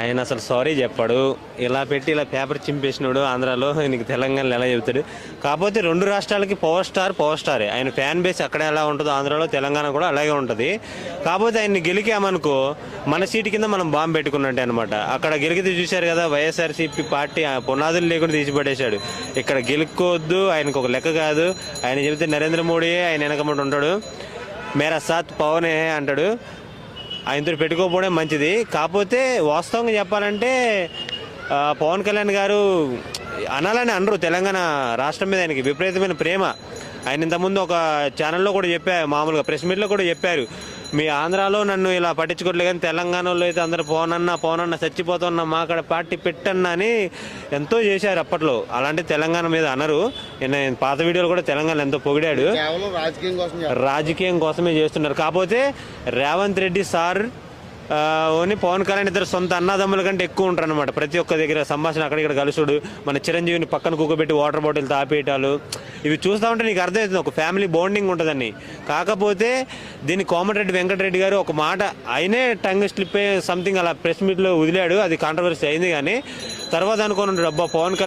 ఆయన అసలు సారీ చెప్పాడు. ఇలా పెట్టి ఇలా పేపర్ చింపేసినాడు ఆంధ్రాలో, ఆయనకి తెలంగాణలో ఎలా చెబుతాడు. కాకపోతే రెండు రాష్ట్రాలకి పవర్ స్టారే. ఆయన ఫ్యాన్ బేస్ అక్కడ ఎలా ఉంటుందో ఆంధ్రాలో తెలంగాణ కూడా అలాగే ఉంటుంది. కాకపోతే ఆయన్ని గెలికామనుకో మన సీటు కింద మనం బాంబు పెట్టుకున్నట్టే అనమాట. అక్కడ గెలికితే చూశారు కదా, వైఎస్ఆర్సీపీ పార్టీ పునాదులు లేకుండా తీసిపడేశాడు. ఇక్కడ గెలుక్కోవద్దు, ఆయనకు ఒక లెక్క కాదు. ఆయన చెబితే నరేంద్ర మోడీ ఆయన వెనకమంట ఉంటాడు, మేరా సాత్ పవనే అంటాడు. ఆయనతో పెట్టుకోకపోవడం మంచిది. కాకపోతే వాస్తవంగా చెప్పాలంటే పవన్ కళ్యాణ్ గారు అనాలని అనరు. తెలంగాణ రాష్ట్రం మీద ఆయనకి విపరీతమైన ప్రేమ. ఆయన ఇంతకుముందు ఒక ఛానల్లో కూడా చెప్పారు, మామూలుగా ప్రెస్ మీట్లో కూడా చెప్పారు, మీ ఆంధ్రాలో నన్ను ఇలా పట్టించుకోవట్లేదు కానీ తెలంగాణలో అయితే అందరూ పవనన్న చచ్చిపోతున్నా మా అక్కడ పార్టీ పెట్టన్నా అని ఎంతో చేశారు అప్పట్లో. అలాంటి తెలంగాణ మీద అనరు. నేను పాత వీడియోలు కూడా తెలంగాణ ఎంతో పొగిడాడు. రాజకీయం కోసమే చేస్తున్నారు. కాకపోతే రేవంత్ రెడ్డి సార్ ఓని పవన్ కళ్యాణ్ ఇద్దరు సొంత అన్నదమ్ముల కంటే ఎక్కువ ఉంటారు అనమాట. ప్రతి ఒక్క దగ్గర సంభాషణ అక్కడిక్కడ కలుసుడు, మన చిరంజీవిని పక్కన కూకబెట్టి వాటర్ బాటిల్ తాపేయటాలు, ఇవి చూస్తూ ఉంటే నీకు అర్థమవుతుంది ఒక ఫ్యామిలీ బాండింగ్ ఉంటుందని. కాకపోతే దీన్ని కోమటిరెడ్డి వెంకటరెడ్డి గారు ఒక మాట ఆయనే టంగ్ స్లిప్ సంథింగ్ అలా ప్రెస్ మీట్లో వదిలాడు. అది కాంట్రవర్సీ అయింది. కానీ తర్వాత అనుకోని అబ్బా పవన్